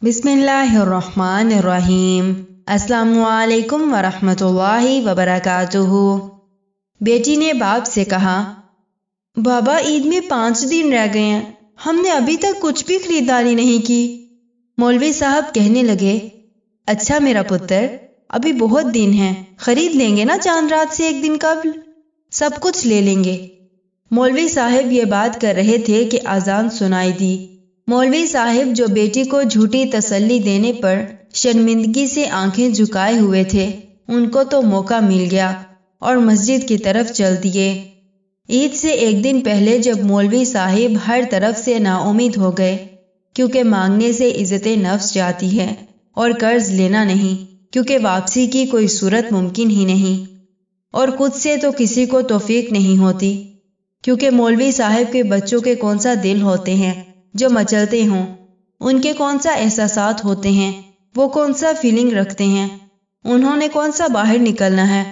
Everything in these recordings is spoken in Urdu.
بسم اللہ الرحمن الرحیم۔ السلام علیکم ورحمۃ اللہ وبرکاتہ۔ بیٹی نے باپ سے کہا، بابا عید میں 5 دن رہ گئے ہیں، ہم نے ابھی تک کچھ بھی خریداری نہیں کی۔ مولوی صاحب کہنے لگے، اچھا میرا پتر، ابھی بہت دن ہیں، خرید لیں گے نا، چاند رات سے 1 دن قبل سب کچھ لے لیں گے۔ مولوی صاحب یہ بات کر رہے تھے کہ اذان سنائی دی۔ مولوی صاحب جو بیٹی کو جھوٹی تسلی دینے پر شرمندگی سے آنکھیں جھکائے ہوئے تھے، ان کو تو موقع مل گیا اور مسجد کی طرف چل دیے۔ عید سے 1 دن پہلے جب مولوی صاحب ہر طرف سے نا امید ہو گئے، کیونکہ مانگنے سے عزت نفس جاتی ہے، اور قرض لینا نہیں، کیونکہ واپسی کی کوئی صورت ممکن ہی نہیں، اور خود سے تو کسی کو توفیق نہیں ہوتی، کیونکہ مولوی صاحب کے بچوں کے کون سا دل ہوتے ہیں جو مچلتے ہوں، ان کے کون سا احساسات ہوتے ہیں، وہ کون سا فیلنگ رکھتے ہیں، انہوں نے کون سا باہر نکلنا ہے۔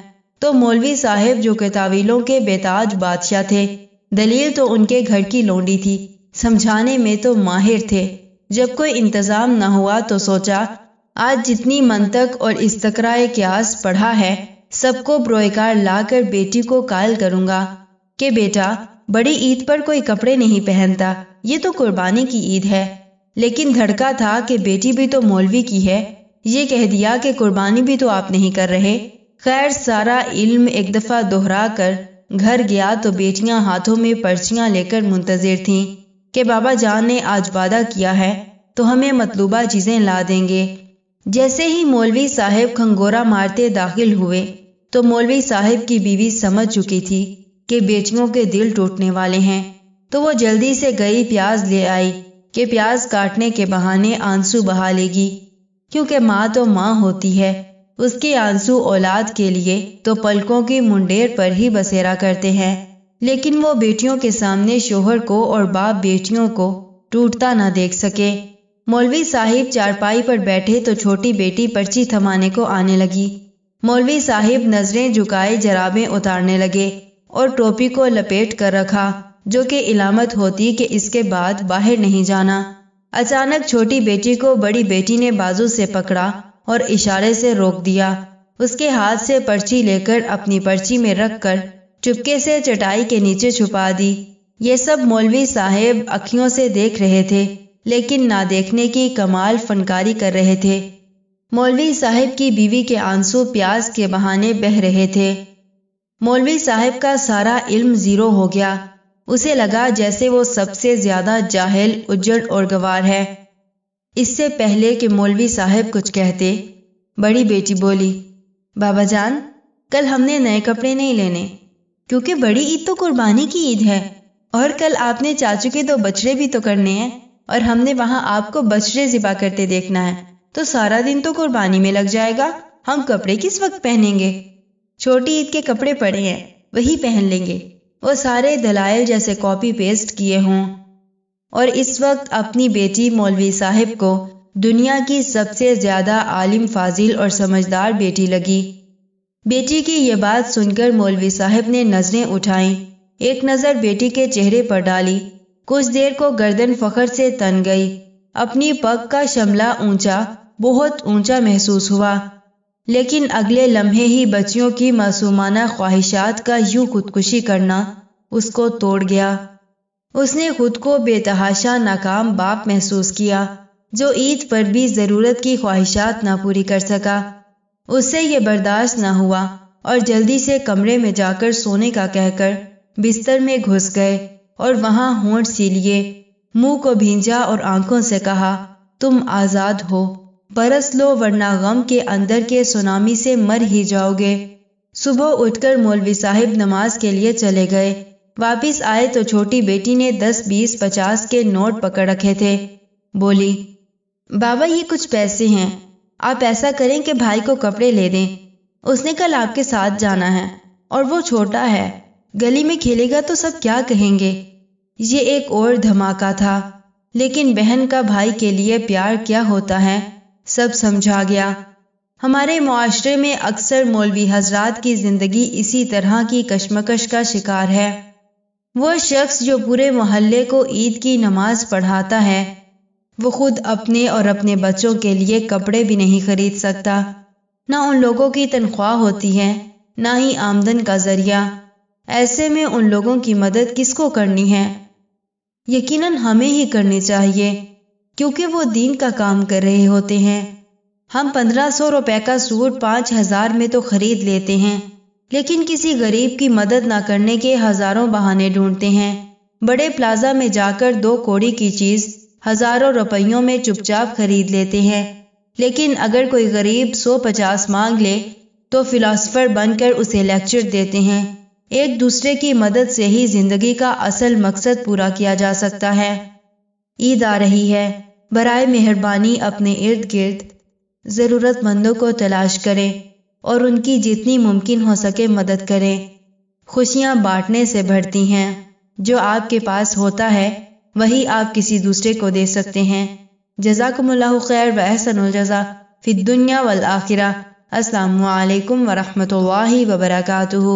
تو مولوی صاحب جو کہ تعویلوں کے بے تاج بادشاہ تھے، دلیل تو ان کے گھر کی لونڈی تھی، سمجھانے میں تو ماہر تھے۔ جب کوئی انتظام نہ ہوا تو سوچا، آج جتنی منطق اور استقراء قیاس پڑھا ہے، سب کو بروئے کار لا کر بیٹی کو قائل کروں گا کہ بیٹا، بڑی عید پر کوئی کپڑے نہیں پہنتا، یہ تو قربانی کی عید ہے۔ لیکن دھڑکا تھا کہ بیٹی بھی تو مولوی کی ہے، یہ کہہ دیا کہ قربانی بھی تو آپ نہیں کر رہے۔ خیر، سارا علم ایک دفعہ دہرا کر گھر گیا تو بیٹیاں ہاتھوں میں پرچیاں لے کر منتظر تھیں کہ بابا جان نے آج وعدہ کیا ہے تو ہمیں مطلوبہ چیزیں لا دیں گے۔ جیسے ہی مولوی صاحب کھنگورا مارتے داخل ہوئے تو مولوی صاحب کی بیوی سمجھ چکی تھی کہ بیٹیوں کے دل ٹوٹنے والے ہیں، تو وہ جلدی سے گئی پیاز لے آئی کہ پیاز کاٹنے کے بہانے آنسو بہا لے گی، کیونکہ ماں تو ماں ہوتی ہے، اس کے آنسو اولاد کے لیے تو پلکوں کی منڈیر پر ہی بسیرا کرتے ہیں، لیکن وہ بیٹیوں کے سامنے شوہر کو اور باپ بیٹیوں کو ٹوٹتا نہ دیکھ سکے۔ مولوی صاحب چارپائی پر بیٹھے تو چھوٹی بیٹی پرچی تھمانے کو آنے لگی۔ مولوی صاحب نظریں جھکائے جرابیں اتارنے لگے اور ٹوپی کو لپیٹ کر رکھا، جو کہ علامت ہوتی کہ اس کے بعد باہر نہیں جانا۔ اچانک چھوٹی بیٹی کو بڑی بیٹی نے بازو سے پکڑا اور اشارے سے روک دیا، اس کے ہاتھ سے پرچی لے کر اپنی پرچی میں رکھ کر چپکے سے چٹائی کے نیچے چھپا دی۔ یہ سب مولوی صاحب اکھیوں سے دیکھ رہے تھے، لیکن نہ دیکھنے کی کمال فنکاری کر رہے تھے۔ مولوی صاحب کی بیوی کے آنسو پیاز کے بہانے بہہ رہے تھے۔ مولوی صاحب کا سارا علم زیرو ہو گیا، اسے لگا جیسے وہ سب سے زیادہ جاہل، اجڑ اور گوار ہے۔ اس سے پہلے کہ مولوی صاحب کچھ کہتے، بڑی بیٹی بولی، بابا جان، کل ہم نے نئے کپڑے نہیں لینے، کیونکہ بڑی عید تو قربانی کی عید ہے، اور کل آپ نے چاچو کے 2 بچڑے بھی تو کرنے ہیں، اور ہم نے وہاں آپ کو بچڑے ذبح کرتے دیکھنا ہے، تو سارا دن تو قربانی میں لگ جائے گا، ہم کپڑے کس وقت پہنیں گے؟ چھوٹی عید کے کپڑے پڑے ہیں، وہی پہن لیں گے۔ وہ سارے دلائل جیسے کاپی پیسٹ کیے ہوں، اور اس وقت اپنی بیٹی مولوی صاحب کو دنیا کی سب سے زیادہ عالم، فاضل اور سمجھدار بیٹی لگی۔ بیٹی کی یہ بات سن کر مولوی صاحب نے نظریں اٹھائیں، ایک نظر بیٹی کے چہرے پر ڈالی، کچھ دیر کو گردن فخر سے تن گئی، اپنی پگ کا شملہ اونچا، بہت اونچا محسوس ہوا، لیکن اگلے لمحے ہی بچیوں کی معصومانہ خواہشات کا یوں خودکشی کرنا اس کو توڑ گیا۔ اس نے خود کو بے تحاشا ناکام باپ محسوس کیا، جو عید پر بھی ضرورت کی خواہشات نہ پوری کر سکا۔ اس سے یہ برداشت نہ ہوا اور جلدی سے کمرے میں جا کر سونے کا کہہ کر بستر میں گھس گئے اور وہاں ہونٹ سی لیے، منہ کو بھینجا اور آنکھوں سے کہا، تم آزاد ہو، برس لو ورنہ غم کے اندر کے سونامی سے مر ہی جاؤ گے۔ صبح اٹھ کر مولوی صاحب نماز کے لیے چلے گئے، واپس آئے تو چھوٹی بیٹی نے 10، 20، 50 کے نوٹ پکڑ رکھے تھے۔ بولی، بابا یہ کچھ پیسے ہیں، آپ ایسا کریں کہ بھائی کو کپڑے لے دیں، اس نے کل آپ کے ساتھ جانا ہے، اور وہ چھوٹا ہے، گلی میں کھیلے گا تو سب کیا کہیں گے۔ یہ ایک اور دھماکہ تھا، لیکن بہن کا بھائی کے لیے پیار کیا ہوتا ہے سب سمجھا گیا۔ ہمارے معاشرے میں اکثر مولوی حضرات کی زندگی اسی طرح کی کشمکش کا شکار ہے۔ وہ شخص جو پورے محلے کو عید کی نماز پڑھاتا ہے، وہ خود اپنے اور اپنے بچوں کے لیے کپڑے بھی نہیں خرید سکتا، نہ ان لوگوں کی تنخواہ ہوتی ہے، نہ ہی آمدن کا ذریعہ۔ ایسے میں ان لوگوں کی مدد کس کو کرنی ہے؟ یقیناً ہمیں ہی کرنی چاہیے، کیونکہ وہ دین کا کام کر رہے ہوتے ہیں۔ ہم 1500 روپے کا سوٹ 5000 میں تو خرید لیتے ہیں، لیکن کسی غریب کی مدد نہ کرنے کے ہزاروں بہانے ڈھونڈتے ہیں۔ بڑے پلازا میں جا کر 2 کوڑی کی چیز ہزاروں روپیوں میں چپ چاپ خرید لیتے ہیں، لیکن اگر کوئی غریب 150 مانگ لے تو فلاسفر بن کر اسے لیکچر دیتے ہیں۔ ایک دوسرے کی مدد سے ہی زندگی کا اصل مقصد پورا کیا جا سکتا ہے۔ عید آ رہی ہے، برائے مہربانی اپنے ارد گرد ضرورت مندوں کو تلاش کریں اور ان کی جتنی ممکن ہو سکے مدد کریں۔ خوشیاں بانٹنے سے بڑھتی ہیں۔ جو آپ کے پاس ہوتا ہے وہی آپ کسی دوسرے کو دے سکتے ہیں۔ جزاکم اللہ خیر و احسن الجزا فی الدنیا والآخرہ۔ السلام علیکم ورحمۃ اللہ وبرکاتہ۔